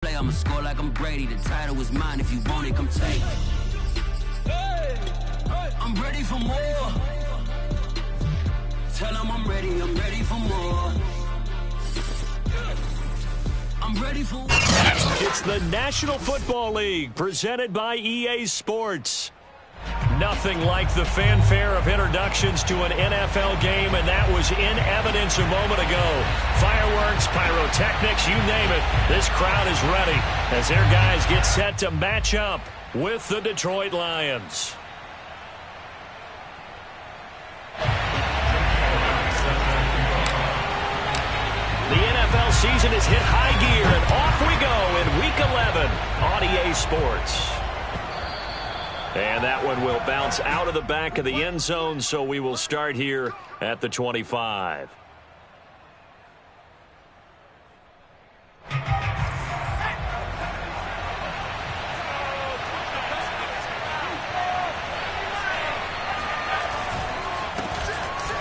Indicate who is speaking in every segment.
Speaker 1: I'ma score like I'm Brady. The title is mine. If you want it, come take it. I'm ready for more. Tell them I'm ready for more. I'm ready for.
Speaker 2: It's the National Football League presented by EA Sports. Nothing like the fanfare of introductions to an NFL game, and that was in evidence a moment ago. Fireworks, pyrotechnics, you name it. This crowd is ready as their guys get set to match up with the Detroit Lions. The NFL season has hit high gear, and off we go in Week 11 on EA Sports. And that one will bounce out of the back of the end zone, so we will start here at the 25.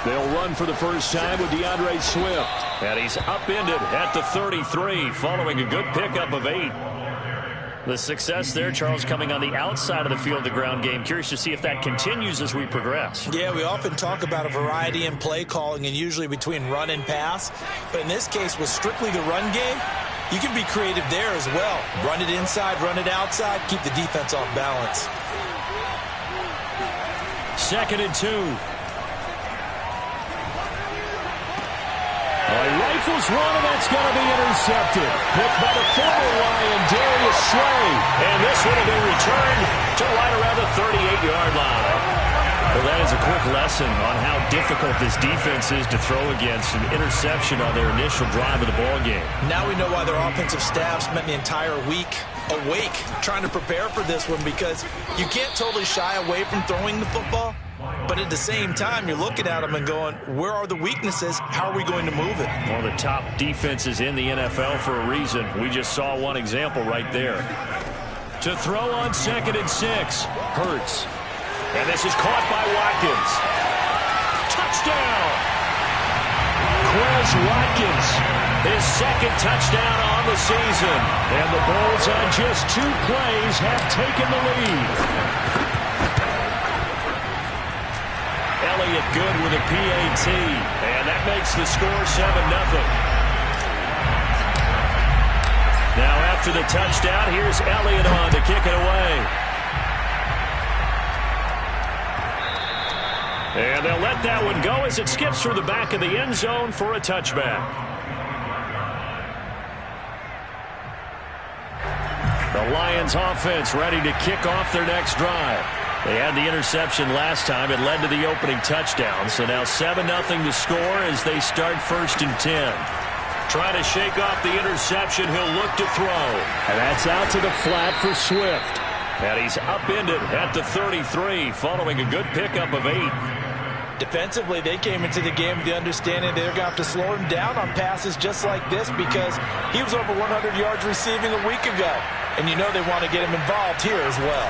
Speaker 2: They'll run for the first time with DeAndre Swift. And he's upended at the 33 following a good pickup of 8. The success there, Charles, coming on the outside of the field, the ground game. Curious to see if that continues as we progress.
Speaker 3: Yeah, we often talk about a variety in play calling and usually between run and pass. But in this case, with strictly the run game, you can be creative there as well. Run it inside, run it outside, keep the defense off balance.
Speaker 2: 2nd and 2. Rifles run, and that's going to be intercepted. Picked by the former Lion, Darius Slay. And this one will be returned to right around the 38-yard line. Well, that is a quick lesson on how difficult this defense is to throw against. An interception on their initial drive of the ball game.
Speaker 3: Now we know why their offensive staff spent the entire week awake trying to prepare for this one, because you can't totally shy away from throwing the football. But at the same time, you're looking at them and going, where are the weaknesses? How are we going to move it?
Speaker 2: One of the top defenses in the NFL for a reason. We just saw one example right there. To throw on 2nd and 6. Hurts. And this is caught by Watkins. Touchdown! Quez Watkins, his 2nd touchdown on the season. And the Bulls on just 2 plays have taken the lead. Elliott good with a PAT, and that makes the score 7-0. Now after the touchdown, here's Elliott on to kick it away. And they'll let that one go as it skips through the back of the end zone for a touchback. The Lions offense ready to kick off their next drive. They had the interception last time. It led to the opening touchdown. So now 7-0 to score as they start 1st and 10. Trying to shake off the interception. He'll look to throw. And that's out to the flat for Swift. And he's upended at the 33 following a good pickup of 8.
Speaker 3: Defensively, they came into the game with the understanding they're going to have to slow him down on passes just like this, because he was over 100 yards receiving a week ago. And you know they want to get him involved here as well.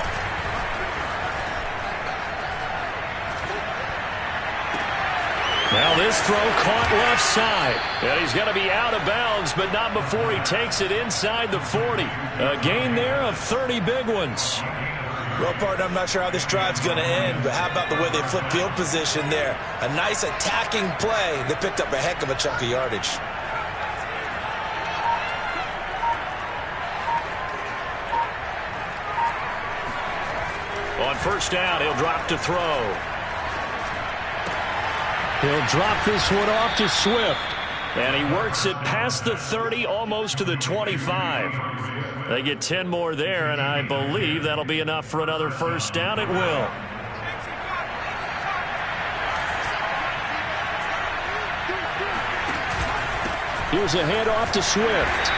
Speaker 2: Now this throw caught left side. And he's going to be out of bounds, but not before he takes it inside the 40. A gain there of 30 big ones.
Speaker 3: Well, partner, I'm not sure how this drive's going to end, but how about the way they flip field position there? A nice attacking play. They picked up a heck of a chunk of yardage.
Speaker 2: On 1st down, he'll drop to throw. He'll drop this one off to Swift. And he works it past the 30, almost to the 25. They get 10 more there, and I believe that'll be enough for another 1st down. It will. Here's a handoff to Swift.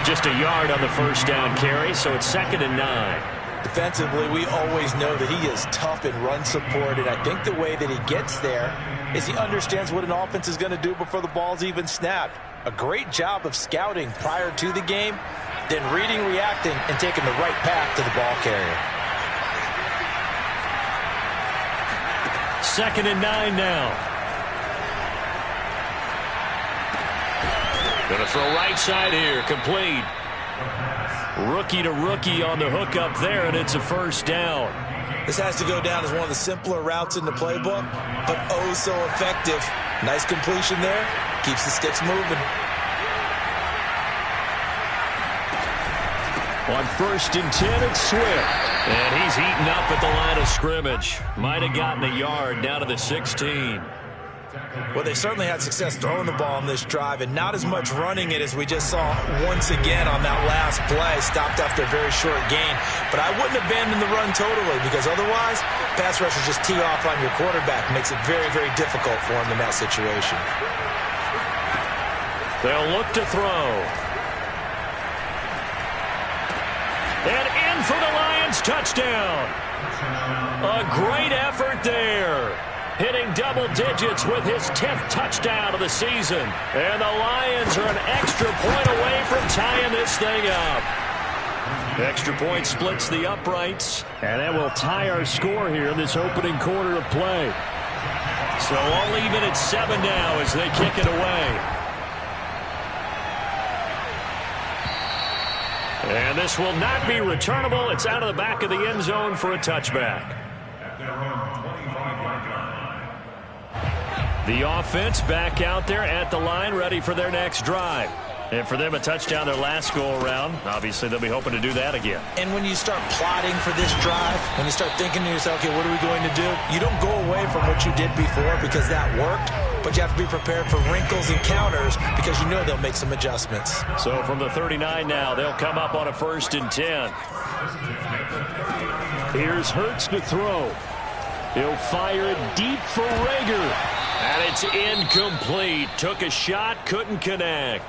Speaker 2: Just a yard on the 1st down carry, so it's 2nd and 9.
Speaker 3: Defensively, we always know that he is tough in run support, and I think the way that he gets there is he understands what an offense is going to do before the ball's even snapped. A great job of scouting prior to the game, then reading, reacting, and taking the right path to the ball carrier.
Speaker 2: 2nd and 9 now. Going to throw right side here, complete. Rookie to rookie on the hookup there, and it's a first down.
Speaker 3: This has to go down as one of the simpler routes in the playbook, but oh so effective. Nice completion there. Keeps the sticks moving.
Speaker 2: On 1st and 10, it's Swift. And he's eaten up at the line of scrimmage. Might have gotten a yard down to the 16.
Speaker 3: Well, they certainly had success throwing the ball on this drive and not as much running it as we just saw once again on that last play. Stopped after a very short gain. But I wouldn't abandon the run totally because otherwise, pass rushers just tee off on your quarterback. Makes it very, very difficult for him in that situation.
Speaker 2: They'll look to throw. And in for the Lions touchdown. A great effort there. Hitting double digits with his 10th touchdown of the season. And the Lions are an extra point away from tying this thing up. Extra point splits the uprights. And that will tie our score here in this opening quarter of play. So all even at 7 now as they kick it away. And this will not be returnable. It's out of the back of the end zone for a touchback. The offense back out there at the line, ready for their next drive. And for them, a touchdown their last go-around. Obviously, they'll be hoping to do that again.
Speaker 3: And when you start plotting for this drive, when you start thinking to yourself, okay, what are we going to do? You don't go away from what you did before because that worked, but you have to be prepared for wrinkles and counters because you know they'll make some adjustments.
Speaker 2: So from the 39 now, they'll come up on a 1st and 10. Here's Hurts to throw. He'll fire it deep for Rager. And it's incomplete. Took a shot, couldn't connect.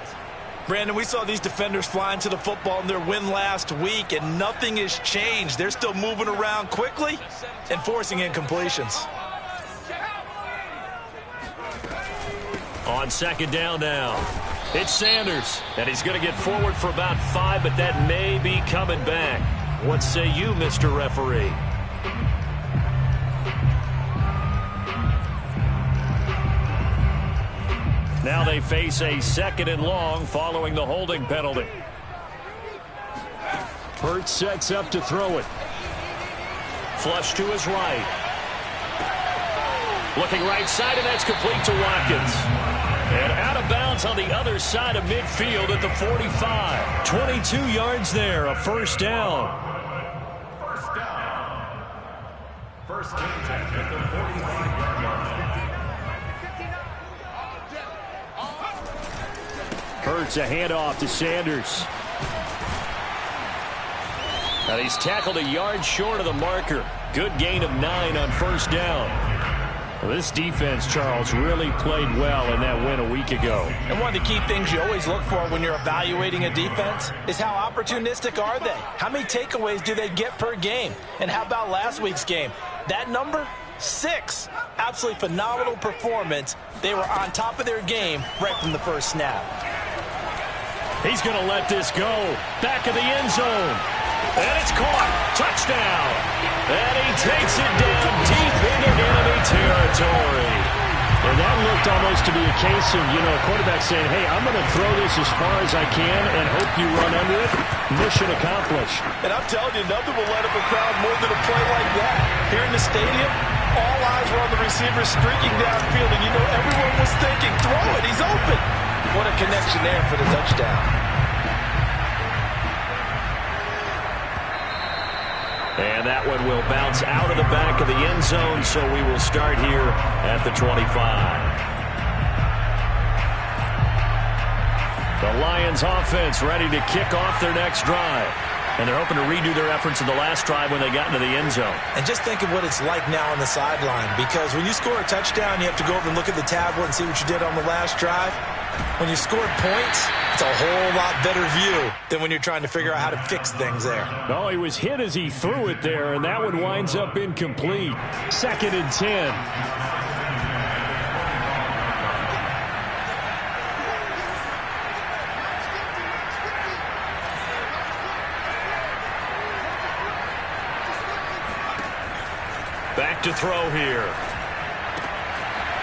Speaker 3: Brandon, we saw these defenders flying to the football in their win last week, and nothing has changed. They're still moving around quickly and forcing incompletions.
Speaker 2: On 2nd down now, it's Sanders. And he's going to get forward for about 5, but that may be coming back. What say you, Mr. Referee? Now they face a 2nd and long following the holding penalty. Hurts sets up to throw it. Flush to his right. Looking right side, and that's complete to Watkins. And out of bounds on the other side of midfield at the 45. 22 yards there, a first down.
Speaker 4: First down. First contact at the 45-yard line.
Speaker 2: Hurts a handoff to Sanders. And he's tackled a yard short of the marker. Good gain of 9 on 1st down. Well, this defense, Charles, really played well in that win a week ago.
Speaker 3: And one of the key things you always look for when you're evaluating a defense is how opportunistic are they? How many takeaways do they get per game? And how about last week's game? That number? 6. Absolutely phenomenal performance. They were on top of their game right from the first snap.
Speaker 2: He's going to let this go. Back of the end zone. And it's caught. Touchdown. And he takes it down deep into enemy territory. And that looked almost to be a case of, a quarterback saying, hey, I'm going to throw this as far as I can and hope you run under it. Mission accomplished.
Speaker 3: And I'm telling you, nothing will let up a crowd more than a play like that. Here in the stadium, all eyes were on the receiver streaking downfield, and everyone was thinking, throw it, he's open. What a connection there for the touchdown.
Speaker 2: And that one will bounce out of the back of the end zone, so we will start here at the 25. The Lions offense ready to kick off their next drive. And they're hoping to redo their efforts in the last drive when they got into the end zone.
Speaker 3: And just think of what it's like now on the sideline, because when you score a touchdown, you have to go over and look at the tablet and see what you did on the last drive. When you scored points, it's a whole lot better view than when you're trying to figure out how to fix things there.
Speaker 2: No, he was hit as he threw it there, and that one winds up incomplete. 2nd and 10. Back to throw here.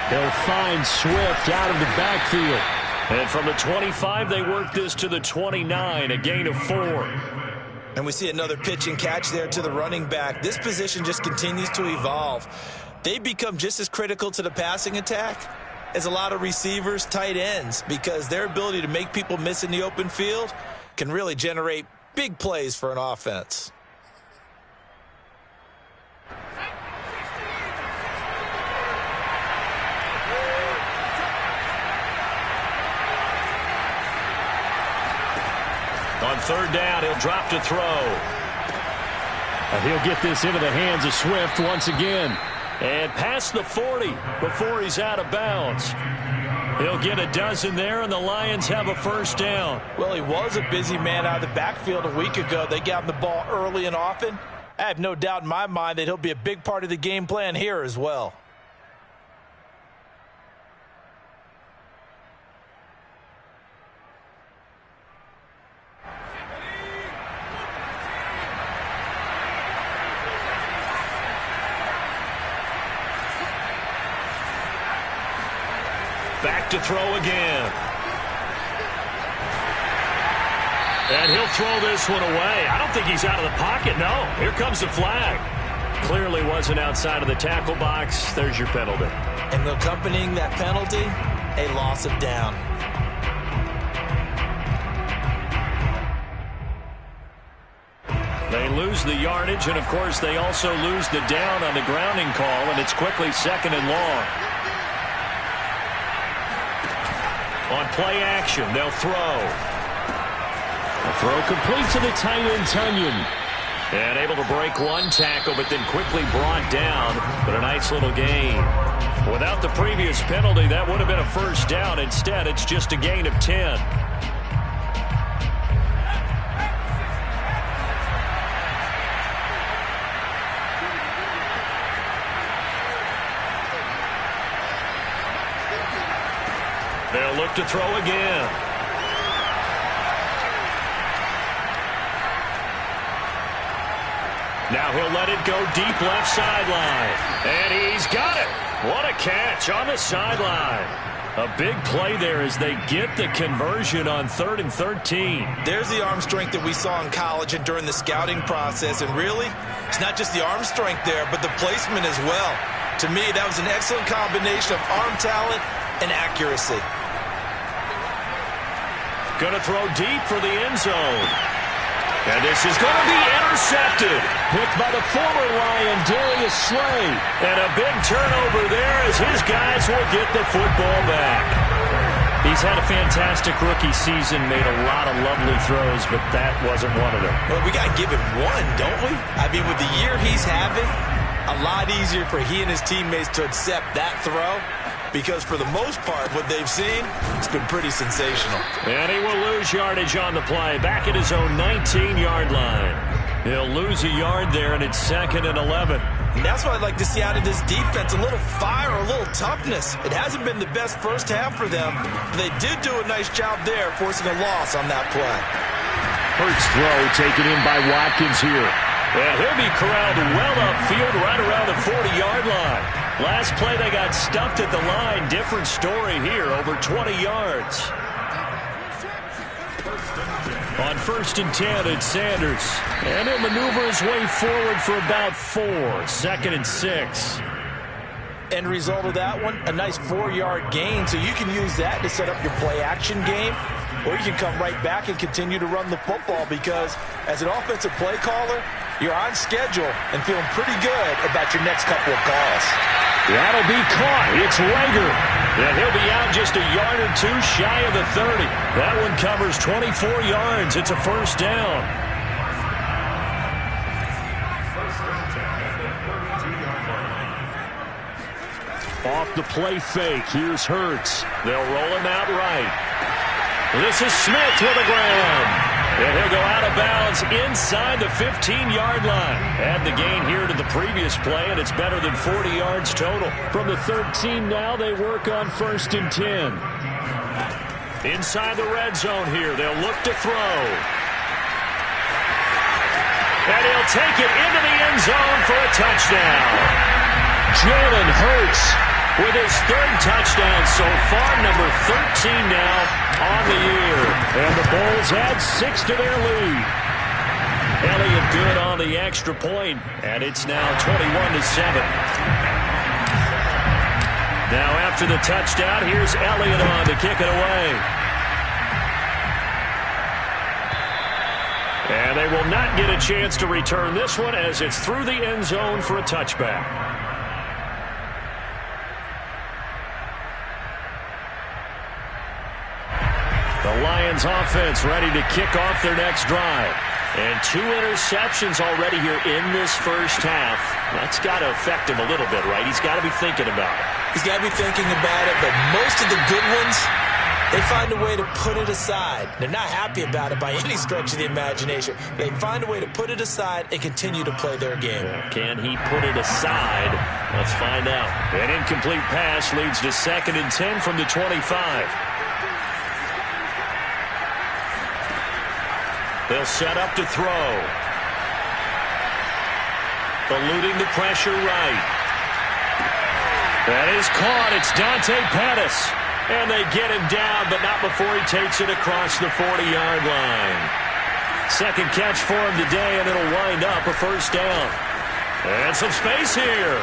Speaker 2: He'll find Swift out of the backfield. And from the 25, they work this to the 29, a gain of 4.
Speaker 3: And we see another pitch and catch there to the running back. This position just continues to evolve. They become just as critical to the passing attack as a lot of receivers, tight ends, because their ability to make people miss in the open field can really generate big plays for an offense.
Speaker 2: On third down, he'll drop to throw. He'll get this into the hands of Swift once again. And past the 40 before he's out of bounds. He'll get a dozen there, and the Lions have a first down.
Speaker 3: Well, he was a busy man out of the backfield a week ago. They got him the ball early and often. I have no doubt in my mind that he'll be a big part of the game plan here as well.
Speaker 2: Back to throw again. And he'll throw this one away. I don't think he's out of the pocket, no. Here comes the flag. Clearly wasn't outside of the tackle box. There's your penalty.
Speaker 3: And accompanying that penalty, a loss of down.
Speaker 2: They lose the yardage, and, of course, they also lose the down on the grounding call, and it's quickly second and long. On play action, they'll throw. A throw complete to the tight end, Tunyon. And able to break one tackle, but then quickly brought down. But a nice little gain. Without the previous penalty, that would have been a first down. Instead, it's just a gain of 10. They'll look to throw again. Now he'll let it go deep left sideline. And he's got it. What a catch on the sideline. A big play there as they get the conversion on 3rd and 13.
Speaker 3: There's the arm strength that we saw in college and during the scouting process. And really, it's not just the arm strength there, but the placement as well. To me, that was an excellent combination of arm talent and accuracy.
Speaker 2: Going to throw deep for the end zone. And this is going to be intercepted. Picked by the former Lion, Darius Slay. And a big turnover there as his guys will get the football back. He's had a fantastic rookie season, made a lot of lovely throws, but that wasn't one of them.
Speaker 3: Well, we got to give him one, don't we? I mean, with the year he's having, a lot easier for he and his teammates to accept that throw. Because for the most part, what they've seen, it's been pretty sensational.
Speaker 2: And he will lose yardage on the play. Back at his own 19-yard line. He'll lose a yard there, and it's 2nd and 11.
Speaker 3: And that's what I'd like to see out of this defense. A little fire, a little toughness. It hasn't been the best first half for them. But they did do a nice job there, forcing a loss on that play.
Speaker 2: Hurts throw taken in by Watkins here. And he'll be corralled well upfield right around the 40-yard line. Last play, they got stuffed at the line. Different story here, over 20 yards. On 1st and 10, it's Sanders. And he'll maneuver his way forward for about 4. 2nd and 6.
Speaker 3: End result of that one, a nice 4-yard gain. So you can use that to set up your play-action game. Or you can come right back and continue to run the football because as an offensive play caller, you're on schedule and feeling pretty good about your next couple of calls.
Speaker 2: That'll be caught. It's Rager. And he'll be out just a yard or two shy of the 30. That one covers 24 yards. It's a first down. Off the play fake. Here's Hurts. They'll roll him out right. This is Smith with the ground. And he'll go out of bounds inside the 15-yard line. Add the gain here to the previous play, and it's better than 40 yards total. From the 13 now, they work on 1st and 10. Inside the red zone here, they'll look to throw. And he'll take it into the end zone for a touchdown. Jalen Hurts with his third touchdown so far, number 13 now on the year. And the Bulls add 6 to their lead. Elliott good on the extra point, and it's now 21-7. Now after the touchdown, here's Elliott on to kick it away. And they will not get a chance to return this one as it's through the end zone for a touchback. The Lions offense ready to kick off their next drive. And 2 interceptions already here in this first half. That's got to affect him a little bit, right? He's got to be thinking about it.
Speaker 3: He's got to be thinking about it, but most of the good ones, they find a way to put it aside. They're not happy about it by any stretch of the imagination. They find a way to put it aside and continue to play their game.
Speaker 2: Can he put it aside? Let's find out. An incomplete pass leads to 2nd and 10 from the 25. They'll set up to throw. Eluding the pressure right. That is caught. It's Dante Pettis. And they get him down, but not before he takes it across the 40-yard line. Second catch for him today, and it'll wind up a first down. And some space here.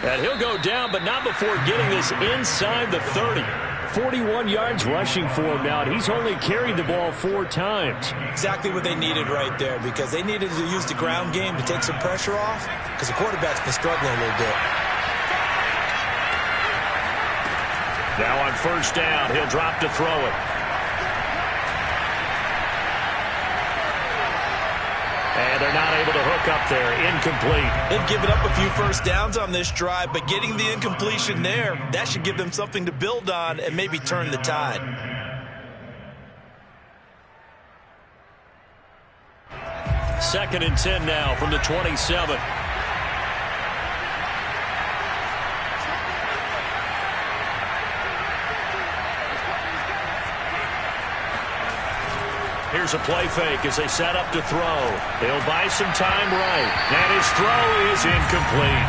Speaker 2: And he'll go down, but not before getting this inside the 30. 41 yards rushing for him now, and he's only carried the ball 4 times. Exactly what they needed right there, because they needed to use the ground game to take some pressure off, because the quarterback's been struggling a little bit. Now on first down, he'll drop to throw it. And they're not able to hook up there. Incomplete. They've given up a few first downs on this drive, but getting the incompletion there, that should give them something to build on and maybe turn the tide. Second and 10 now from the 27. Here's a play fake as they set up to throw. He'll buy some time right. And his throw is incomplete.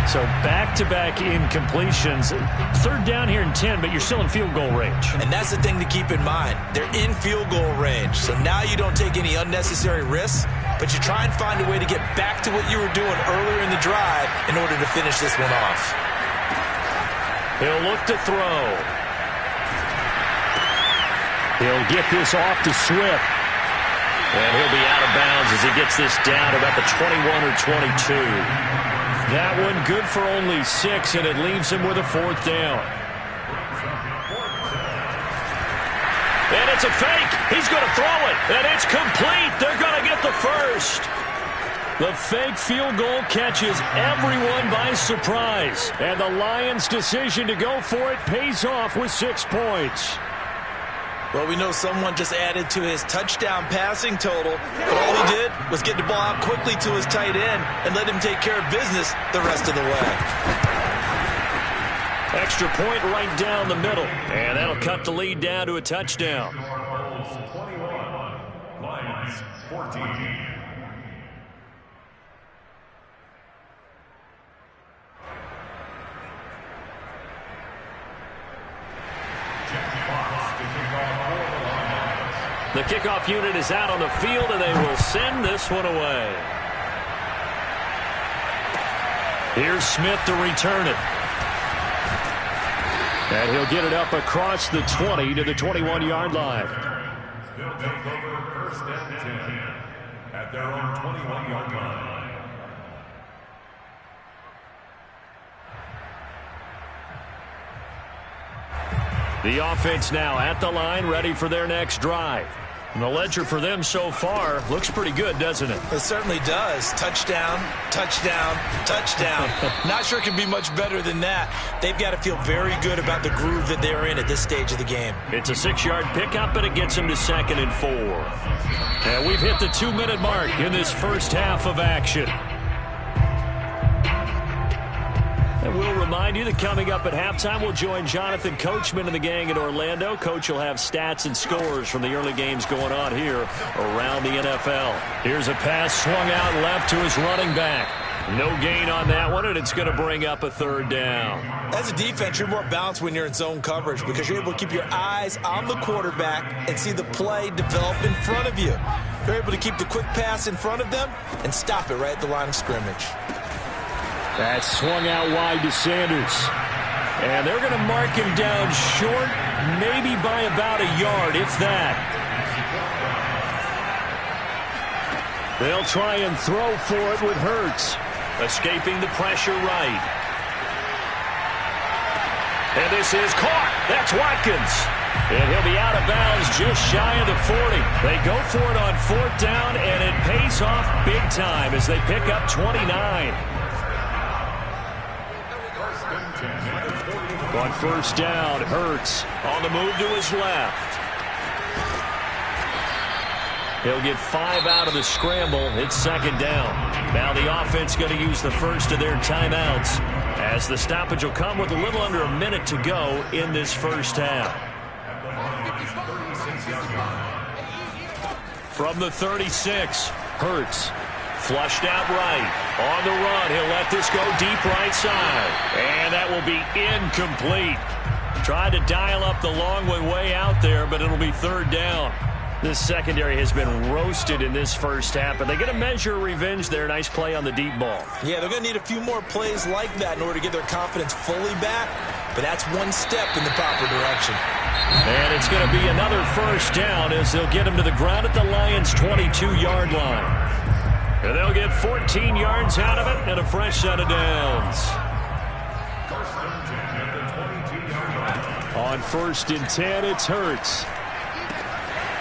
Speaker 2: So back-to-back incompletions. Third down here in 10, but you're still in field goal range. And that's the thing to keep in mind. They're in field goal range. So now you don't take any unnecessary risks, but you try and find a way to get back to what you were doing earlier in the drive in order to finish this one off. He'll look to throw. He'll get this off to Swift. And he'll be out of bounds as he gets this down to about the 21 or 22. That one good for only 6, and it leaves him with a 4th down. And it's a fake. He's going to throw it. And it's complete. They're going to get the first. The fake field goal catches everyone by surprise. And the Lions' decision to go for it pays off with 6 points. Well, we know someone just added to his touchdown passing total, but all he did was get the ball out quickly to his tight end and let him take care of business the rest of the way. Extra point right down the middle, and that'll cut the lead down to a touchdown.
Speaker 4: 21, Lions 14.
Speaker 2: The kickoff unit is out on the field, and they will send this one away. Here's Smith to return it. And he'll get it up across the 20 to the 21-yard line.
Speaker 4: They'll take over first and 10 at their own 21-yard line.
Speaker 2: The offense now at the line, ready for their next drive. And the ledger for them so far looks pretty good, doesn't it?
Speaker 3: It certainly does. Touchdown, touchdown, touchdown. Not sure it can be much better than that. They've got to feel very good about the groove that they're in at this stage of the game.
Speaker 2: It's a 6-yard pickup, and it gets them to 2nd and 4. And we've hit the 2-minute mark in this first half of action. And we'll remind you that coming up at halftime, we'll join Jonathan Coachman and the gang in Orlando. Coach will have stats and scores from the early games going on here around the NFL. Here's a pass swung out left to his running back. No gain on that one, and it's going to bring up a third down.
Speaker 3: As a defense, you're more balanced when you're in zone coverage because you're able to keep your eyes on the quarterback and see the play develop in front of you. You're able to keep the quick pass in front of them and stop it right at the line of scrimmage.
Speaker 2: That's swung out wide to Sanders. And they're going to mark him down short, maybe by about a yard, if that. They'll try and throw for it with Hurts. Escaping the pressure right. And this is caught. That's Watkins. And he'll be out of bounds just shy of the 40. They go for it on fourth down, and it pays off big time as they pick up 29. On first down, Hurts on the move to his left. He'll get 5 out of the scramble. It's second down. Now the offense going to use the first of their timeouts as the stoppage will come with a little under a minute to go in this first half. From the 36, Hurts flushed out right. On the run, he'll let this go deep right side. And that will be incomplete. Tried to dial up the long way out there, but it'll be third down. This secondary has been roasted in this first half, but they get a measure of revenge there. Nice play on the deep ball. Yeah, they're going to need a few more plays like that in order to get their confidence fully back, but that's one step in the proper direction. And it's going to be another first down as they'll get him to the ground at the Lions' 22-yard line. And they'll get 14 yards out of it and a fresh set of downs. On first and 10, it's Hurts.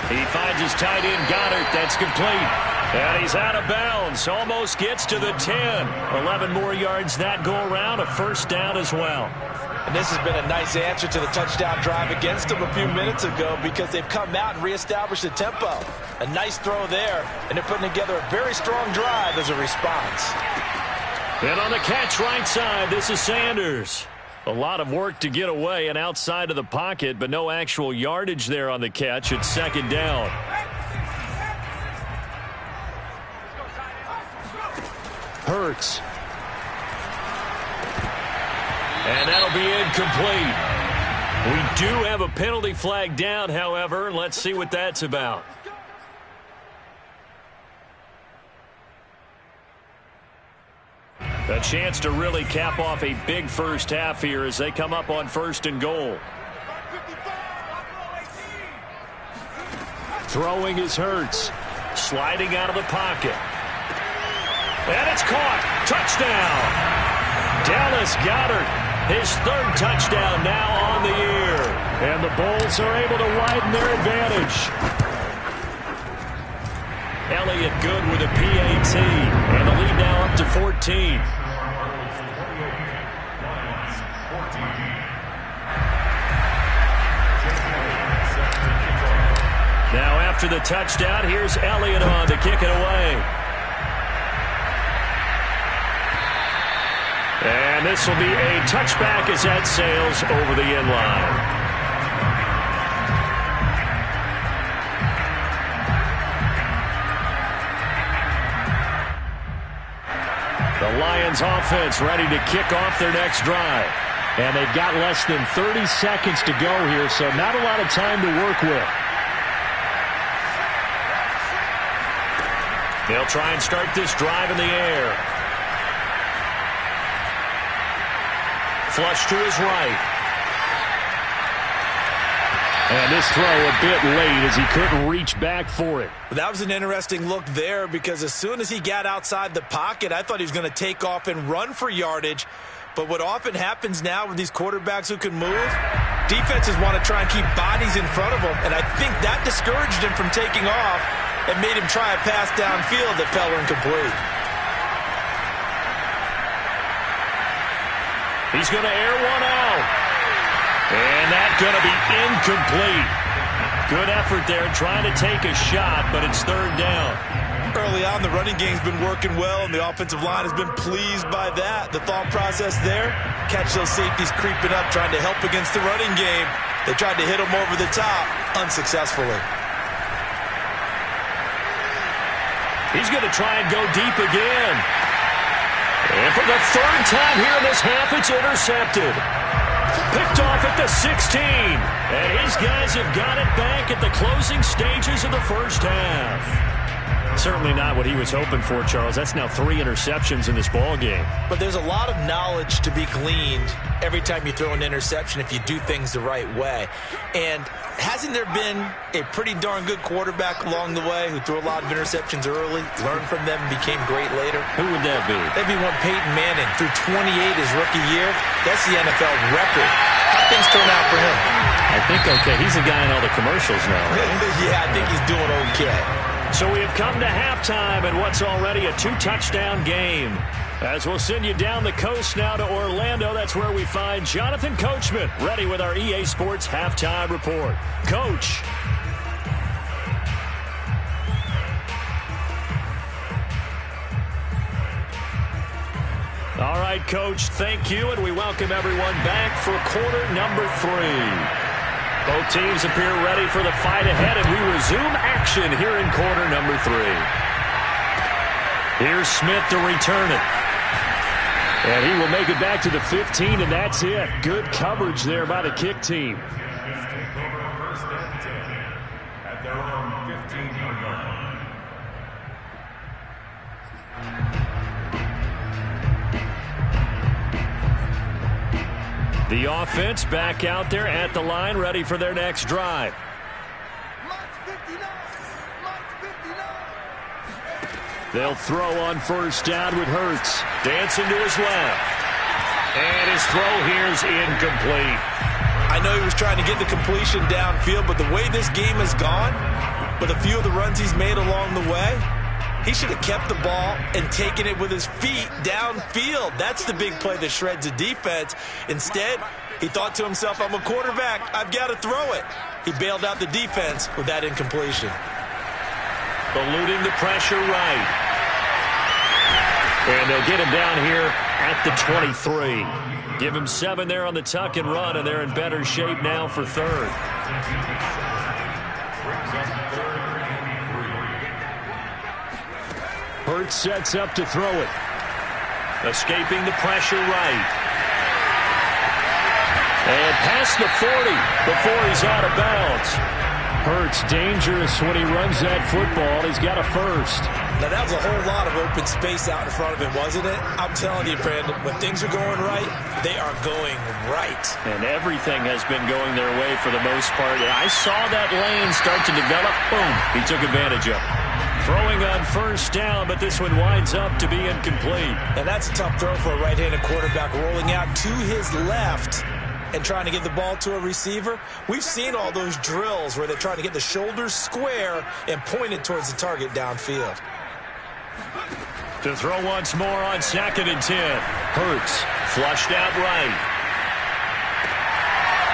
Speaker 2: He finds his tight end, Goddard. That's complete. And he's out of bounds. Almost gets to the 10. 11 more yards that go around. A first down as well. And this has been a nice answer to the touchdown drive against them a few minutes ago because they've come out and reestablished the tempo. A nice throw there, and they're putting together a very strong drive as a response. And on the catch right side, this is Sanders. A lot of work to get away and outside of the pocket, but no actual yardage there on the catch. It's second down. Hurts. And that'll be incomplete. We do have a penalty flag down, however. Let's see what that's about. A chance to really cap off a big first half here as they come up on first and goal. Throwing is Hurts. Sliding out of the pocket. And it's caught. Touchdown. Dallas Goedert, his third touchdown now on the year. And the Bulls are able to widen their advantage. Elliott good with a PAT. And the lead now up to 14. Now after the touchdown, here's Elliott on to kick it away. And this will be a touchback as that sails over the end line. The Lions offense ready to kick off their next drive. And they've got less than 30 seconds to go here, so not a lot of time to work with. They'll try and start this drive in the air. Flush to his right. And this throw a bit late as he couldn't reach back for it. That was an interesting look there because as soon as he got outside the pocket, I thought he was going to take off and run for yardage. But what often happens now with these quarterbacks who can move, defenses want to try and keep bodies in front of them. And I think that discouraged him from taking off and made him try a pass downfield that fell incomplete. He's going to air one out. And that's going to be incomplete. Good effort there trying to take a shot, but it's third down. Early on, the running game's been working well, and the offensive line has been pleased by that. The thought process there, catch those safeties creeping up, trying to help against the running game. They tried to hit them over the top, unsuccessfully. He's going to try and go deep again. And for the third time here in this half, it's intercepted. Picked off at the 16. And his guys have got it back at the closing stages of the first half. Certainly not what he was hoping for, Charles. That's now 3 interceptions in this ball game.
Speaker 3: But there's a lot of knowledge to be gleaned every time you throw an interception if you do things the right way. And hasn't there been a pretty darn good quarterback along the way who threw a lot of interceptions early, learned from them, and became great later?
Speaker 2: Who would that be?
Speaker 3: That'd be one Peyton Manning. Threw 28 his rookie year. That's the NFL record. How things turn out for him?
Speaker 2: I think okay. He's a guy in all the commercials now, right?
Speaker 3: Yeah, I think he's doing okay.
Speaker 2: So we have come to halftime in what's already a 2-touchdown game. As we'll send you down the coast now to Orlando, that's where we find Jonathan Coachman ready with our EA Sports Halftime Report. Coach. All right, Coach, thank you, and we welcome everyone back for quarter number 3. Both teams appear ready for the fight ahead, and we resume action here in quarter number 3. Here's Smith to return it. And he will make it back to the 15, and that's it. Good coverage there by the kick team.
Speaker 4: Take over first and 10 at their own 15-yard line.
Speaker 2: The offense back out there at the line, ready for their next drive. They'll throw on first down with Hurts. Dancing to his left. And his throw here is incomplete.
Speaker 3: I know he was trying to get the completion downfield, but the way this game has gone, with a few of the runs he's made along the way, he should have kept the ball and taken it with his feet downfield. That's the big play that shreds the defense. Instead, he thought to himself, I'm a quarterback. I've got to throw it. He bailed out the defense with that incompletion.
Speaker 2: Eluding the pressure right. And they'll get him down here at the 23. Give him 7 there on the tuck and run, and they're in better shape now for third. Hurts sets up to throw it. Escaping the pressure right. And past the 40 before he's out of bounds. Hurts dangerous when he runs that football. He's got a first.
Speaker 3: Now, that was a whole lot of open space out in front of him, wasn't it? I'm telling you, Brandon, when things are going right, they are going right.
Speaker 2: And everything has been going their way for the most part. I saw that lane start to develop. Boom. He took advantage of it. Throwing on first down, but this one winds up to be incomplete.
Speaker 3: And that's a tough throw for a right-handed quarterback, rolling out to his left and trying to get the ball to a receiver. We've seen all those drills where they're trying to get the shoulders square and point it towards the target downfield.
Speaker 2: To throw once more on 2nd and 10. Hurts flushed out right.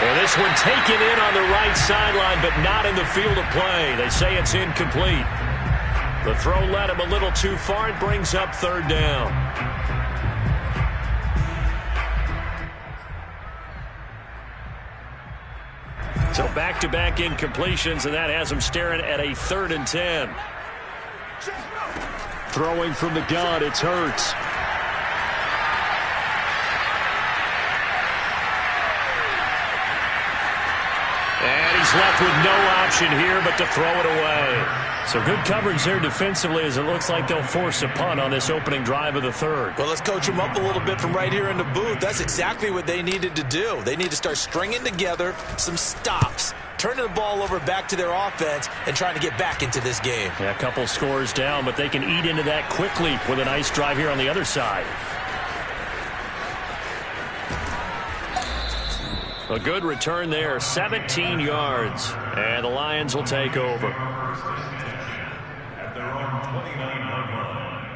Speaker 2: And this one taken in on the right sideline, but not in the field of play. They say it's incomplete. The throw led him a little too far. It brings up 3rd down. So back-to-back incompletions, and that has him staring at a 3rd and 10. Throwing from the gun, it's Hurts. And he's left with no option here but to throw it away. So good coverage there defensively, as it looks like they'll force a punt on this opening drive of the 3rd.
Speaker 3: Well, let's coach them up a little bit from right here in the booth. That's exactly what they needed to do. They need to start stringing together some stops, turning the ball over back to their offense, and trying to get back into this game.
Speaker 2: Yeah, a couple scores down, but they can eat into that quickly with a nice drive here on the other side. A good return there, 17 yards, and the Lions will take over.
Speaker 4: At their own 29-yard line.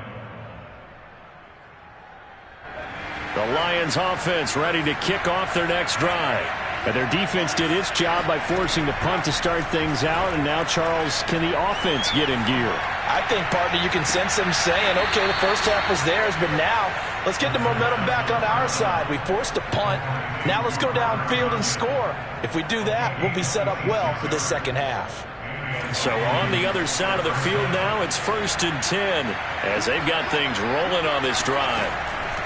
Speaker 2: The Lions offense ready to kick off their next drive. And their defense did its job by forcing the punt to start things out, and now, Charles, can the offense get in gear?
Speaker 3: I think, partner, you can sense them saying, okay, the first half was theirs, but now let's get the momentum back on our side. We forced a punt. Now let's go downfield and score. If we do that, we'll be set up well for the second half.
Speaker 2: So on the other side of the field now, it's 1st and 10 as they've got things rolling on this drive.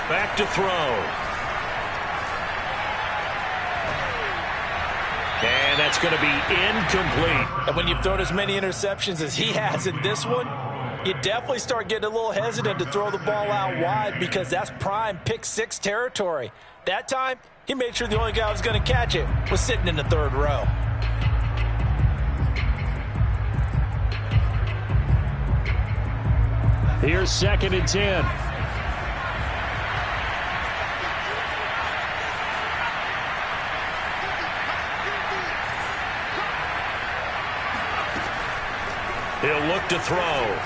Speaker 2: Back to throw. And that's going to be incomplete.
Speaker 3: And when you've thrown as many interceptions as he has in this one, you definitely start getting a little hesitant to throw the ball out wide because that's prime pick six territory. That time, he made sure the only guy who was going to catch it was sitting in the third row.
Speaker 2: Here's 2nd and 10. He'll look to throw.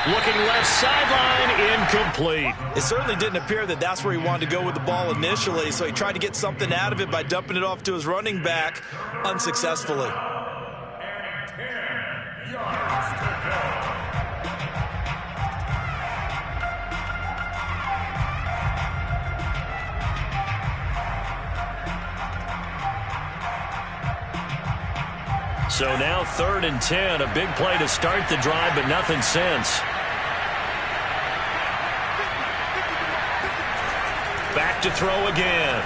Speaker 2: Looking left sideline, incomplete.
Speaker 3: It certainly didn't appear that that's where he wanted to go with the ball initially, so he tried to get something out of it by dumping it off to his running back unsuccessfully.
Speaker 4: And 10 yards to go.
Speaker 2: So now 3rd and 10, a big play to start the drive, but nothing since. Back to throw again.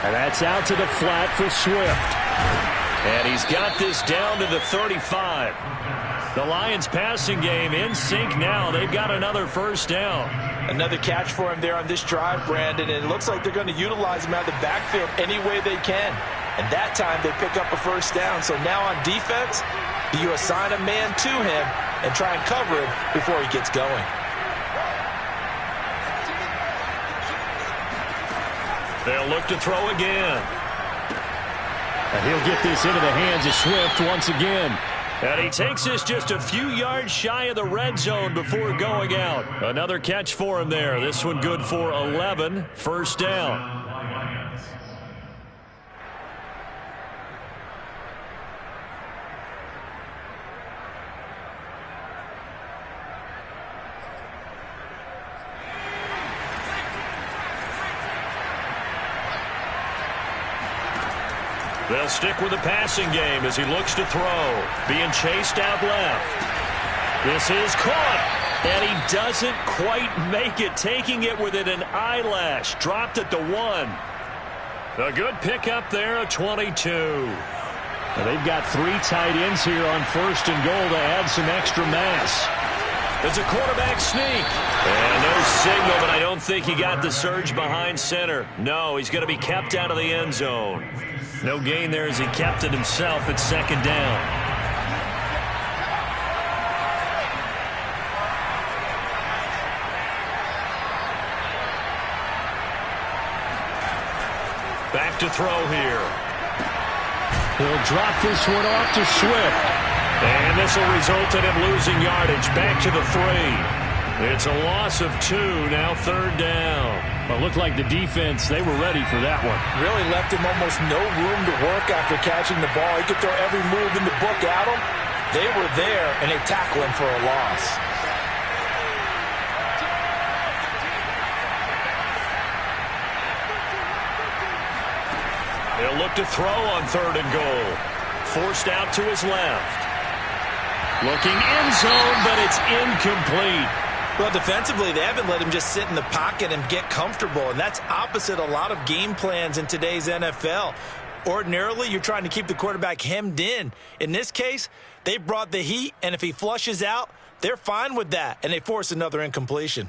Speaker 2: And that's out to the flat for Swift. And he's got this down to the 35. The Lions passing game in sync now. They've got another first down.
Speaker 3: Another catch for him there on this drive, Brandon, and it looks like they're going to utilize him out of the backfield any way they can. And that time they pick up a first down. So now on defense, you assign a man to him and try and cover him before he gets going.
Speaker 2: They'll look to throw again. And he'll get this into the hands of Swift once again. And he takes this just a few yards shy of the red zone before going out. Another catch for him there. This one good for 11. First down. They'll stick with the passing game as he looks to throw. Being chased out left. This is caught. And he doesn't quite make it. Taking it within an eyelash. Dropped at the 1. A good pickup there at 22. Now they've got 3 tight ends here on 1st and goal to add some extra mass. It's a quarterback sneak. And no signal, but I don't think he got the surge behind center. No, he's going to be kept out of the end zone. No gain there as he kept it himself at 2nd down. Back to throw here. He'll drop this one off to Swift. And this will result in him losing yardage. Back to the 3. It's a loss of 2, now 3rd down. Well, it looked like the defense, they were ready for that one.
Speaker 3: Really left him almost no room to work after catching the ball. He could throw every move in the book at him. They were there, and they tackle him for a loss.
Speaker 2: He'll look to throw on 3rd and goal. Forced out to his left. Looking end zone, but it's incomplete.
Speaker 3: Well, defensively, they haven't let him just sit in the pocket and get comfortable, and that's opposite a lot of game plans in today's NFL. Ordinarily, you're trying to keep the quarterback hemmed in. In this case, they brought the heat, and if he flushes out, they're fine with that, and they force another incompletion.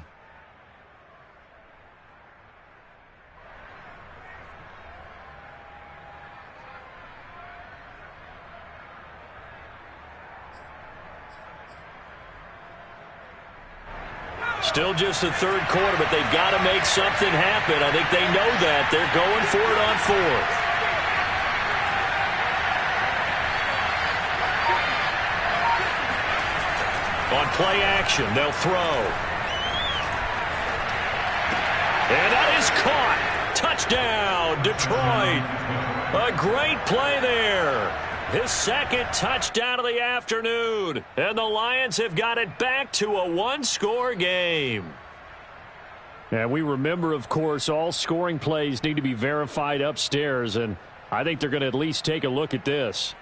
Speaker 2: Still just the 3rd quarter, but they've got to make something happen. I think they know that. They're going for it on 4th. On play action, they'll throw. And that is caught. Touchdown, Detroit. A great play there. His 2nd touchdown of the afternoon. And the Lions have got it back to a 1-score game. And we remember, of course, all scoring plays need to be verified upstairs. And I think they're going to at least take a look at this.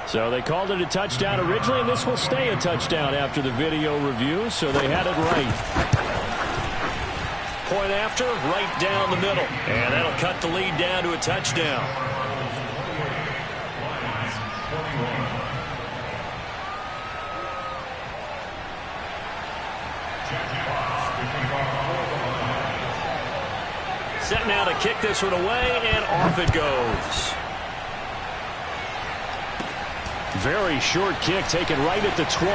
Speaker 2: So they called it a touchdown originally, and this will stay a touchdown after the video review, so they had it right. Point after, right down the middle. And that'll cut the lead down to a touchdown. Set now to kick this one away, and off it goes. Very short kick taken right at the 20.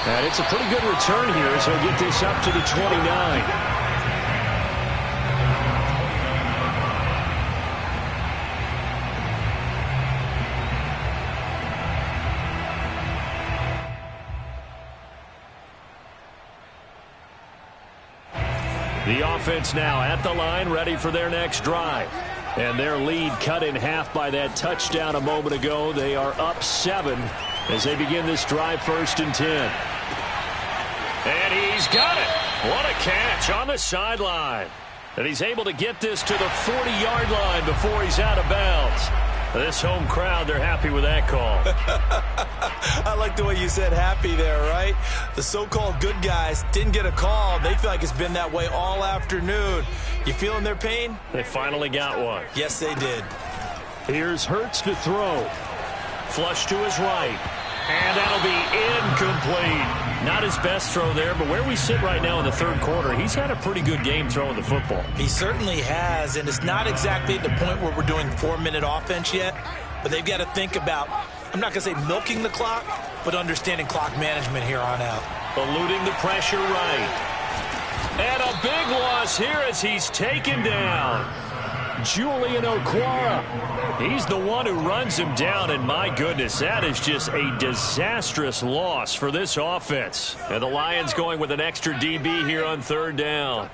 Speaker 2: And it's a pretty good return here as he'll get this up to the 29. The offense now at the line, ready for their next drive. And their lead cut in half by that touchdown a moment ago. They are up 7 as they begin this drive, 1st and 10. And he's got it. What a catch on the sideline. And he's able to get this to the 40-yard line before he's out of bounds. This home crowd, they're happy with that call.
Speaker 3: I like the way you said happy there, right? The so-called good guys didn't get a call. They feel like it's been that way all afternoon. You feeling their pain?
Speaker 2: They finally got one.
Speaker 3: Yes, they did.
Speaker 2: Here's Hurts to throw. Flush to his right. And that'll be incomplete. Not his best throw there, but where we sit right now in the 3rd quarter, he's had a pretty good game throwing the football.
Speaker 3: He certainly has, and it's not exactly at the point where we're doing 4-minute offense yet, but they've got to think about, I'm not going to say milking the clock, but understanding clock management here on out.
Speaker 2: Eluding the pressure right. And a big loss here as he's taken down. Julian Okwara. He's the one who runs him down, and my goodness, that is just a disastrous loss for this offense. And the Lions going with an extra DB here on 3rd down.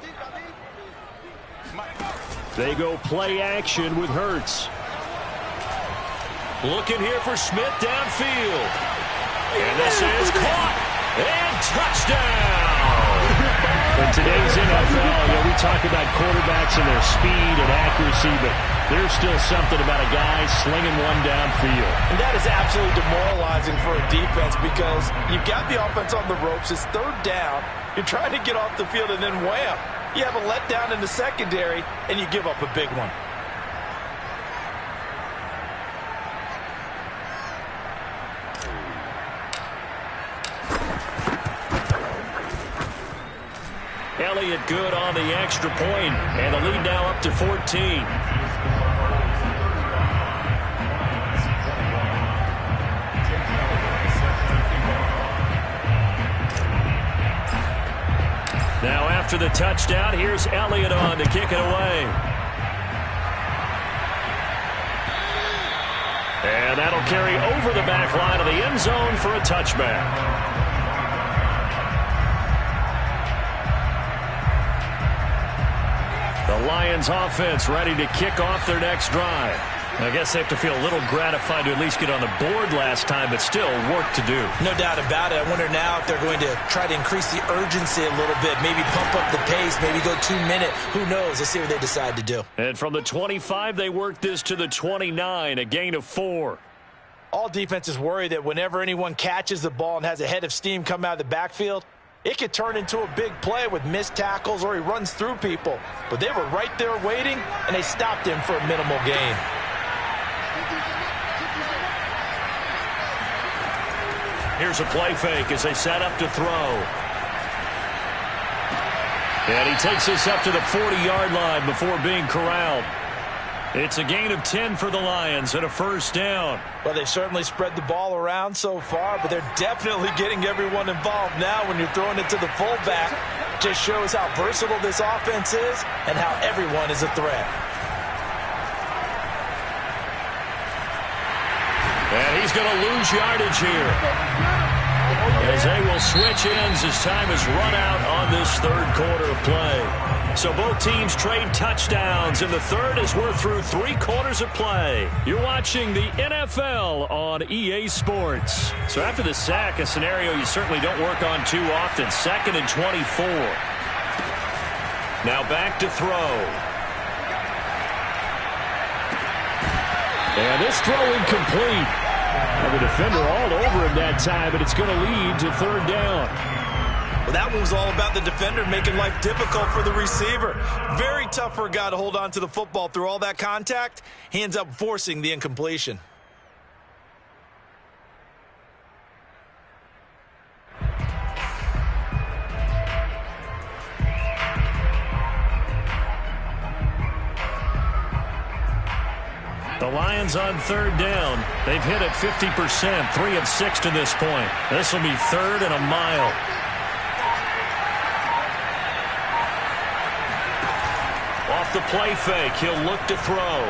Speaker 2: They go play action with Hurts. Looking here for Smith downfield. And this is caught. And touchdown! In today's NFL, we talk about quarterbacks and their speed and accuracy, but there's still something about a guy slinging one downfield.
Speaker 3: And that is absolutely demoralizing for a defense because you've got the offense on the ropes. It's 3rd down. You're trying to get off the field, and then wham, you have a letdown in the secondary, and you give up a big one.
Speaker 2: Elliott good on the extra point, and the lead now up to 14. Now after the touchdown, here's Elliott on to kick it away. And that'll carry over the back line of the end zone for a touchback. The Lions offense ready to kick off their next drive. I guess they have to feel a little gratified to at least get on the board last time, but still work to do.
Speaker 3: No doubt about it. I wonder now if they're going to try to increase the urgency a little bit, maybe pump up the pace, maybe go 2-minute. Who knows? Let's see what they decide to do.
Speaker 2: And from the 25, they work this to the 29, a gain of 4.
Speaker 3: All defenses worry that whenever anyone catches the ball and has a head of steam come out of the backfield, it could turn into a big play with missed tackles or he runs through people. But they were right there waiting, and they stopped him for a minimal gain.
Speaker 2: Here's a play fake as they set up to throw. And he takes this up to the 40-yard line before being corralled. It's a gain of 10 for the Lions and a 1st down.
Speaker 3: Well, they certainly spread the ball around so far, but they're definitely getting everyone involved now when you're throwing it to the fullback. Just shows how versatile this offense is and how everyone is a threat.
Speaker 2: And he's going to lose yardage here, as they will switch ends as time is run out on this 3rd quarter of play. So both teams trade touchdowns in the 3rd as we're through 3 quarters of play. You're watching the NFL on EA Sports. So after the sack, a scenario you certainly don't work on too often. 2nd and 24. Now back to throw. And this throw incomplete. Well, the defender all over him that time, but it's going to lead to third down.
Speaker 3: Well, that one was all about the defender making life difficult for the receiver. Very tough for a guy to hold on to the football through all that contact. He ends up forcing the incompletion.
Speaker 2: The Lions on third down. They've hit it 50%, 3 of 6 to this point. This will be third and a mile. Off the play fake, he'll look to throw.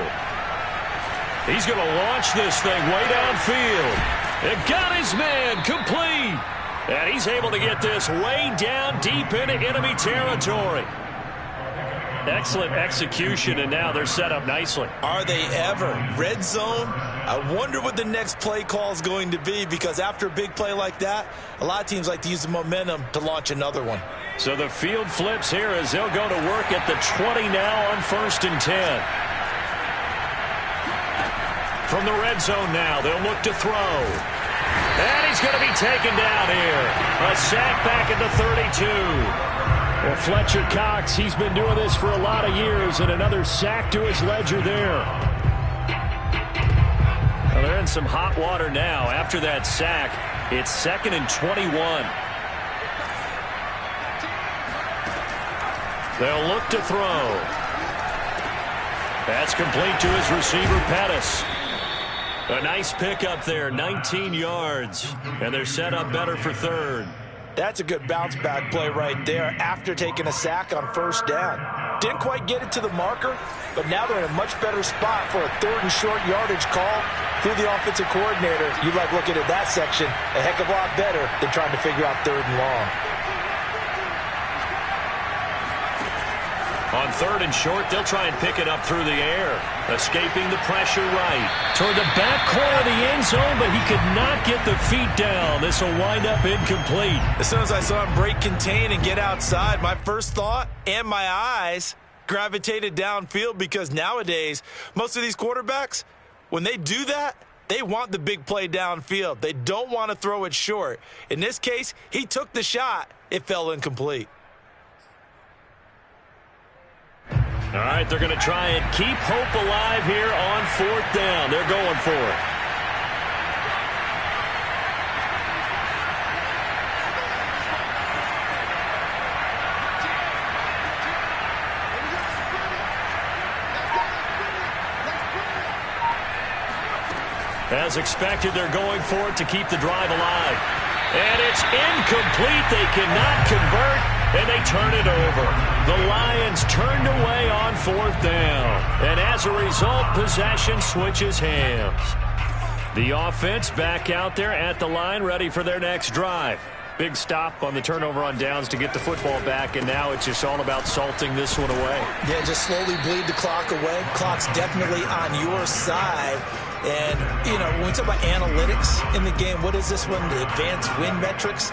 Speaker 2: He's going to launch this thing way downfield. It got his man complete. And he's able to get this way down deep into enemy territory. Excellent execution, and now they're set up nicely.
Speaker 3: Are they ever? Red zone? I wonder what the next play call is going to be, because after a big play like that, a lot of teams like to use the momentum to launch another one.
Speaker 2: So the field flips here as they'll go to work at the 20 now on 1st and 10. From the red zone now, they'll look to throw. And he's going to be taken down here. A sack back at the 32. Well, Fletcher Cox, he's been doing this for a lot of years, and another sack to his ledger there. Well, they're in some hot water now. After that sack, it's 2nd and 21. They'll look to throw. That's complete to his receiver, Pettis. A nice pickup there, 19 yards, and they're set up better for third.
Speaker 3: That's a good bounce-back play right there after taking a sack on 1st down. Didn't quite get it to the marker, but now they're in a much better spot for a 3rd and short yardage call through the offensive coordinator. You like looking at that section a heck of a lot better than trying to figure out 3rd and long.
Speaker 2: On 3rd and short, they'll try and pick it up through the air. Escaping the pressure right. Toward the back corner of the end zone, but he could not get the feet down. This will wind up incomplete.
Speaker 3: As soon as I saw him break contain and get outside, my first thought and my eyes gravitated downfield, because nowadays, most of these quarterbacks, when they do that, they want the big play downfield. They don't want to throw it short. In this case, he took the shot. It fell incomplete.
Speaker 2: All right, they're going to try and keep hope alive here on 4th down. They're going for it. As expected, they're going for it to keep the drive alive. And it's incomplete. They cannot convert. And they turn it over. The Lions turned away on 4th down. And as a result, possession switches hands. The offense back out there at the line, ready for their next drive. Big stop on the turnover on downs to get the football back, and now it's just all about salting this one away.
Speaker 3: Yeah, just slowly bleed the clock away. Clock's definitely on your side. And, you know, when we talk about analytics in the game, what is this one? The advanced win metrics?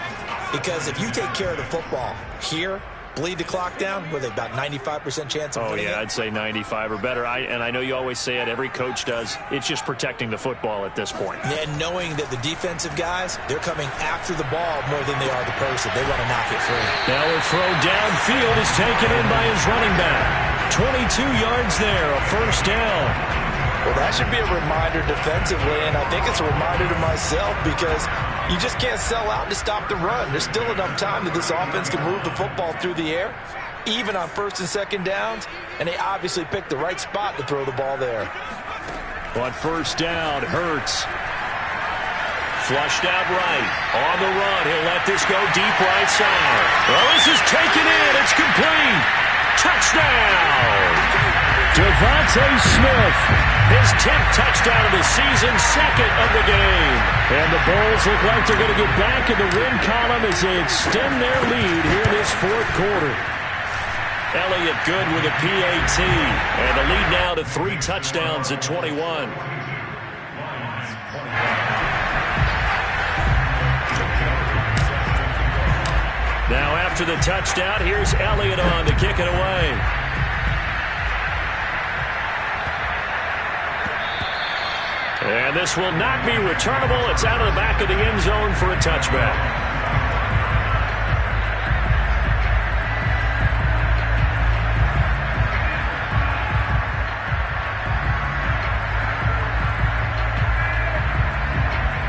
Speaker 3: Because if you take care of the football here, bleed the clock down, with about 95% chance of winning it?
Speaker 2: I'd say 95 or better. And I know you always say it, every coach does. It's just protecting the football at this point.
Speaker 3: And knowing that the defensive guys, they're coming after the ball more than they are the person. They want to knock it free.
Speaker 2: Now a throw downfield is taken in by his running back. 22 yards there, a 1st down.
Speaker 3: Well, that should be a reminder defensively, and I think it's a reminder to myself, because you just can't sell out to stop the run. There's still enough time that this offense can move the football through the air, even on 1st and 2nd downs, and they obviously picked the right spot to throw the ball there.
Speaker 2: On 1st down, Hurts. Flushed out right. On the run, he'll let this go deep right side. Well, this is taken in. It's complete. Touchdown! Devontae Smith, his 10th touchdown of the season, 2nd of the game. And the Bulls look like they're going to get back in the win column as they extend their lead here in this 4th quarter. Elliott good with a PAT. And the lead now to 3 touchdowns at 21. Now after the touchdown, here's Elliott on to kick it away. And this will not be returnable. It's out of the back of the end zone for a touchback.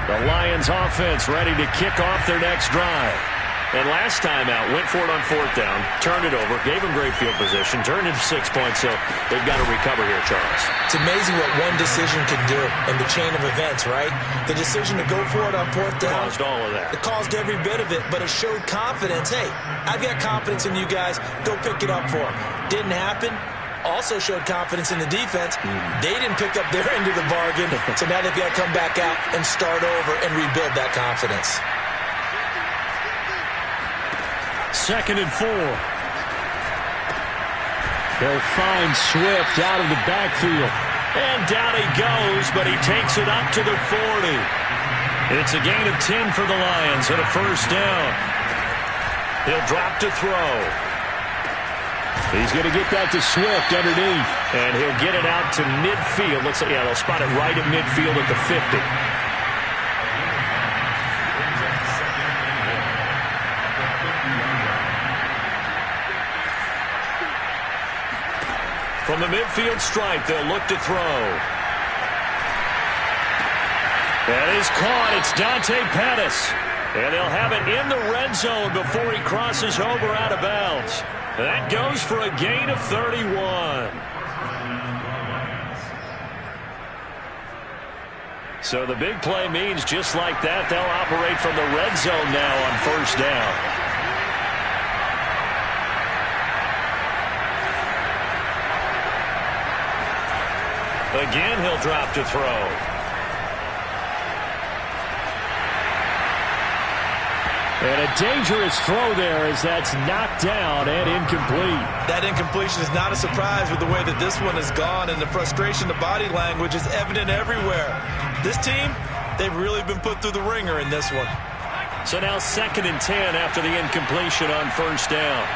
Speaker 2: The Lions offense ready to kick off their next drive. And last time out, went for it on 4th down, turned it over, gave them great field position, turned into 6 points, so they've got to recover here, Charles.
Speaker 3: It's amazing what one decision can do in the chain of events, right? The decision to go for it on 4th down.
Speaker 2: Caused all of that.
Speaker 3: It caused every bit of it, but it showed confidence. Hey, I've got confidence in you guys. Go pick it up for them. Didn't happen. Also showed confidence in the defense. They didn't pick up their end of the bargain, so now they've got to come back out and start over and rebuild that confidence.
Speaker 2: 2nd and 4.
Speaker 5: They'll find Swift out of the backfield.
Speaker 2: And down he goes, but he takes it up to the 40. It's a gain of 10 for the Lions and a 1st down. He'll drop to throw.
Speaker 5: He's going to get that to Swift underneath.
Speaker 2: And he'll get it out to midfield. Looks like, yeah, they'll spot it right at midfield at the 50. From the midfield stripe, they'll look to throw. That is caught. It's Dante Pettis. And they'll have it in the red zone before he crosses over out of bounds. That goes for a gain of 31. So the big play means just like that, they'll operate from the red zone now on 1st down. Again, he'll drop to throw.
Speaker 5: And a dangerous throw there as that's knocked down and incomplete.
Speaker 3: That incompletion is not a surprise with the way that this one has gone, and the frustration, the body language is evident everywhere. This team, they've really been put through the ringer in this one.
Speaker 2: So now 2nd and 10 after the incompletion on 1st down.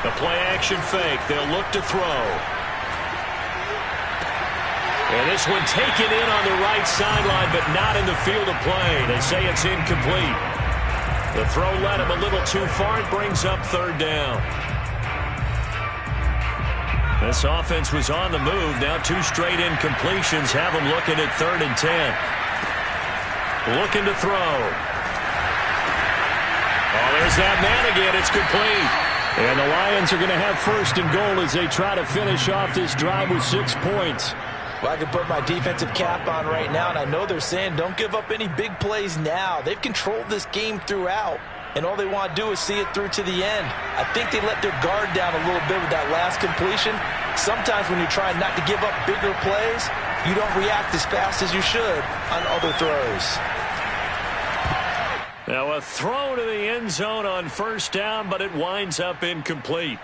Speaker 2: The play-action fake. They'll look to throw. And this one taken in on the right sideline, but not in the field of play. They say it's incomplete. The throw led him a little too far. It brings up 3rd down. This offense was on the move. Now 2 straight incompletions have them looking at 3rd and 10. Looking to throw. Oh, there's that man again. It's complete.
Speaker 5: And the Lions are going to have 1st and goal as they try to finish off this drive with 6 points.
Speaker 3: Well, I can put my defensive cap on right now, and I know they're saying don't give up any big plays now. They've controlled this game throughout, and all they want to do is see it through to the end. I think they let their guard down a little bit with that last completion. Sometimes when you're trying not to give up bigger plays, you don't react as fast as you should on other throws.
Speaker 2: Now a throw to the end zone on 1st down, but it winds up incomplete.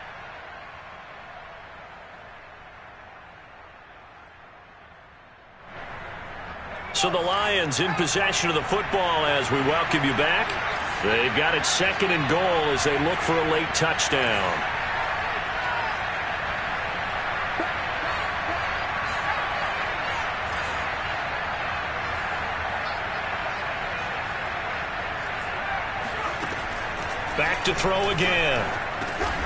Speaker 2: So the Lions in possession of the football as we welcome you back. They've got it 2nd and goal as they look for a late touchdown. Back to throw again.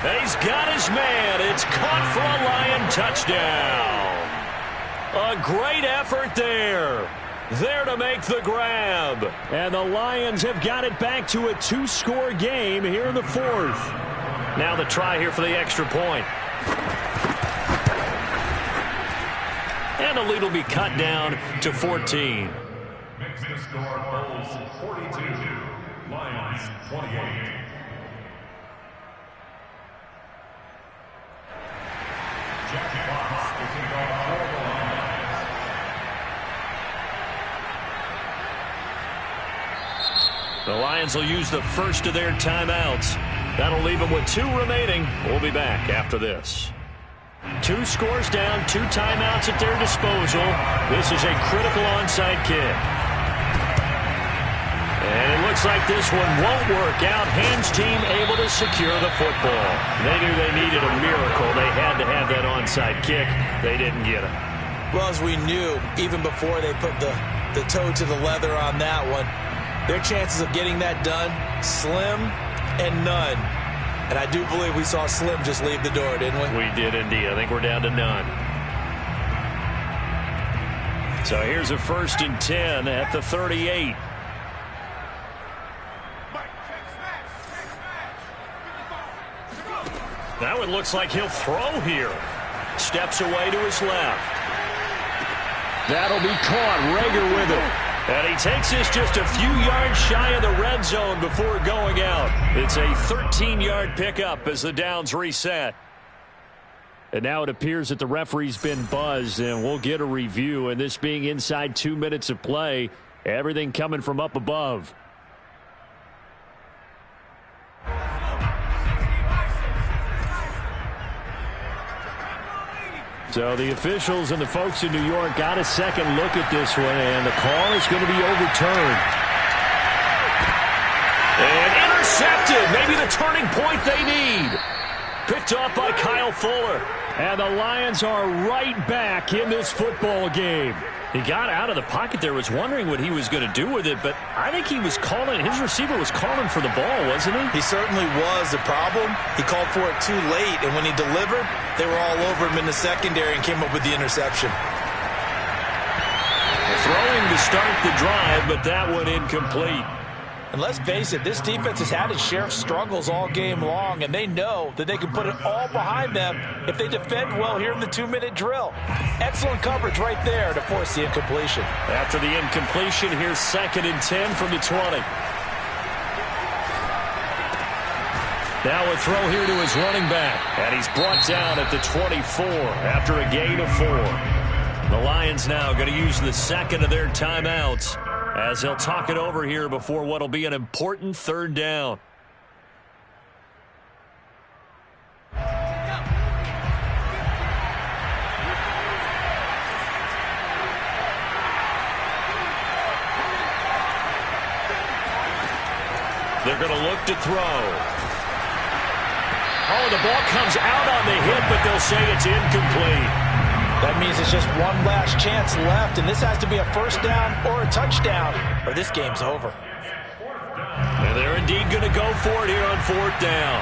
Speaker 2: He's got his man. It's caught for a Lion touchdown. A great effort there. There to make the grab.
Speaker 5: And the Lions have got it back to a 2-score game here in the 4th.
Speaker 2: Now the try here for the extra point. And the lead will be cut down to 14.
Speaker 4: Makes the score Bulls 42, Lions 28. Jack Fox to kick off for the Lions.
Speaker 2: The Lions will use the first of their timeouts. That'll leave them with 2 remaining. We'll be back after this. 2 scores down, 2 timeouts at their disposal. This is a critical onside kick. And it looks looks like this one won't work out. Hams team able to secure the football. They knew they needed a miracle. They had to have that onside kick. They didn't get it.
Speaker 3: Well, as we knew, even before they put the toe to the leather on that one, their chances of getting that done, slim and none. And I do believe we saw Slim just leave the door, didn't we?
Speaker 2: We did indeed. I think we're down to none. So here's a 1st and 10 at the 38. Now it looks like he'll throw here. Steps away to his left. That'll be caught. Rager with it. And he takes this just a few yards shy of the red zone before going out. It's a 13-yard pickup as the downs reset. And now it appears that the referee's been buzzed, and we'll get a review. And this being inside 2 minutes of play, everything coming from up above. So the officials and the folks in New York got a second look at this one, and the call is going to be overturned. And intercepted. Maybe the turning point they need. Picked off by Kyle Fuller. And the Lions are right back in this football game. He got out of the pocket there, was wondering what he was going to do with it, but I think he was calling, his receiver was calling for the ball, wasn't he?
Speaker 3: He certainly was. The problem, he called for it too late, and when he delivered, they were all over him in the secondary and came up with the interception.
Speaker 2: Throwing to start the drive, but that one incomplete.
Speaker 3: And let's face it, this defense has had its share of struggles all game long, and they know that they can put it all behind them if they defend well here in the 2-minute drill. Excellent coverage right there to force the incompletion.
Speaker 2: After the incompletion, here's 2nd and 10 from the 20. Now a throw here to his running back, and he's brought down at the 24 after a gain of 4. The Lions now going to use the second of their timeouts as they'll talk it over here before what will be an important 3rd down. They're going to look to throw. Oh, the ball comes out on the hit, but they'll say it's incomplete.
Speaker 3: That means it's just one last chance left, and this has to be a 1st down or a touchdown, or this game's over.
Speaker 2: And they're indeed going to go for it here on 4th down.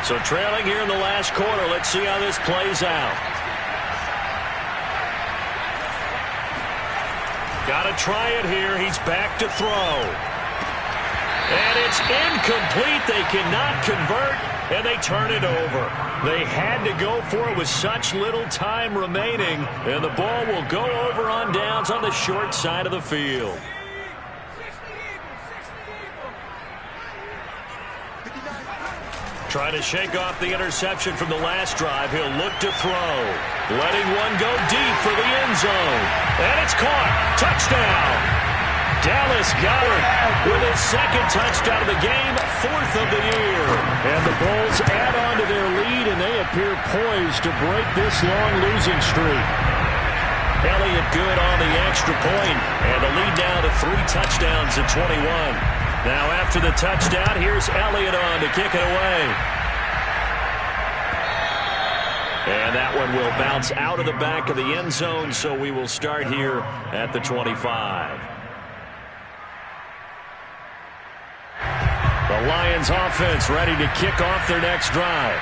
Speaker 2: So trailing here in the last quarter, let's see how this plays out. Got to try it here. He's back to throw. And it's incomplete. They cannot convert, and they turn it over. They had to go for it with such little time remaining, and the ball will go over on downs on the short side of the field. Trying to shake off the interception from the last drive. He'll look to throw. Letting one go deep for the end zone. And it's caught. Touchdown. Dallas Goedert with his 2nd touchdown of the game, 4th of the year. And the Bulls add on to their lead, and they appear poised to break this long losing streak. Elliott good on the extra point, and the lead now to 3 touchdowns at 21. Now after the touchdown, here's Elliott on to kick it away. And that one will bounce out of the back of the end zone, so we will start here at the 25. The Lions offense ready to kick off their next drive.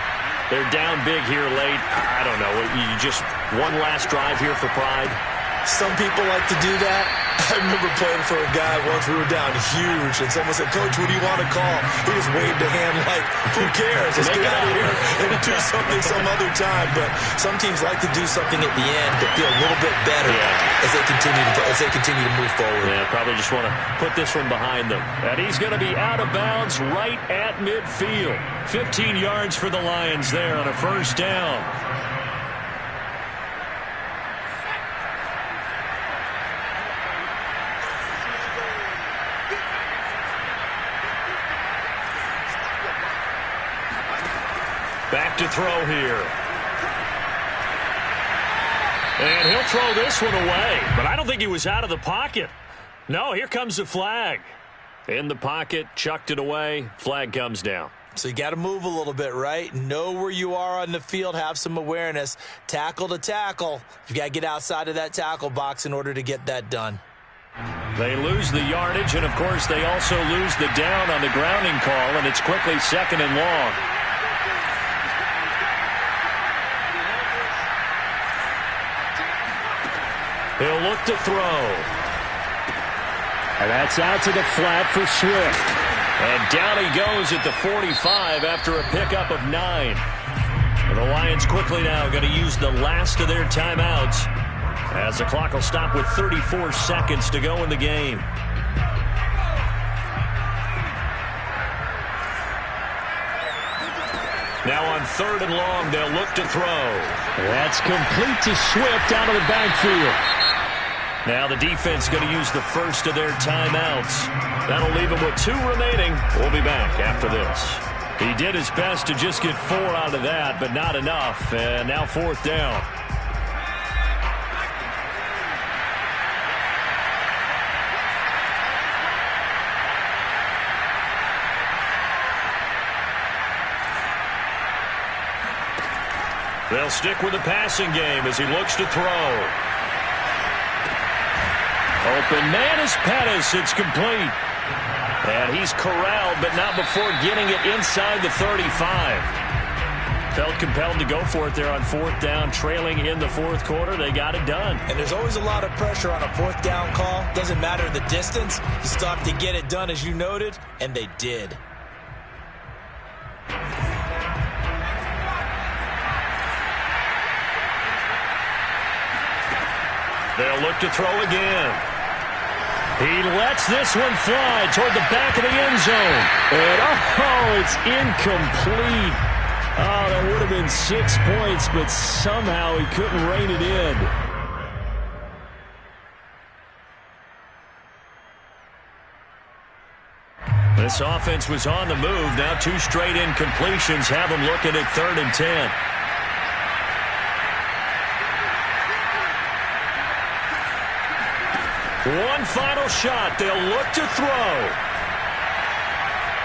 Speaker 2: They're down big here late. I don't know. You just one last drive here for pride.
Speaker 3: Some people like to do that. I remember playing for a guy once. We were down huge, and someone said, "Coach, what do you want to call?" He just waved a hand like, "Who cares? Let's get out of here and do something some other time." But some teams like to do something at the end to feel a little bit better as they continue to move forward.
Speaker 2: Yeah, probably just want to put this one behind them. And he's going to be out of bounds right at midfield. 15 yards for the Lions there on a 1st down. Back to throw here. And he'll throw this one away. But I don't think he was out of the pocket. No, here comes the flag. In the pocket, chucked it away, flag comes down.
Speaker 3: So you got to move a little bit, right? Know where you are on the field, have some awareness. Tackle to tackle. You got to get outside of that tackle box in order to get that done.
Speaker 2: They lose the yardage, and, of course, they also lose the down on the grounding call, and it's quickly 2nd and long. He'll look to throw.
Speaker 5: And that's out to the flat for Swift.
Speaker 2: And down he goes at the 45 after a pickup of 9. And the Lions quickly now going to use the last of their timeouts as the clock will stop with 34 seconds to go in the game. Now on 3rd and long, they'll look to throw.
Speaker 5: That's complete to Swift out of the backfield.
Speaker 2: Now the defense going to use the first of their timeouts. That'll leave them with 2 remaining. We'll be back after this. He did his best to just get 4 out of that, but not enough. And now 4th down. They'll stick with the passing game as he looks to throw. Open man is Pettis. It's complete. And he's corralled, but not before getting it inside the 35. Felt compelled to go for it there on 4th down, trailing in the 4th quarter. They got it done.
Speaker 3: And there's always a lot of pressure on a 4th down call. Doesn't matter the distance. You still have to get it done, as you noted, and they did.
Speaker 2: They'll look to throw again. He lets this one fly toward the back of the end zone.
Speaker 5: And, it's incomplete. Oh, that would have been 6 points, but somehow he couldn't rein it in.
Speaker 2: This offense was on the move. Now 2 straight incompletions have them looking at 3rd and 10. One final shot. They'll look to throw.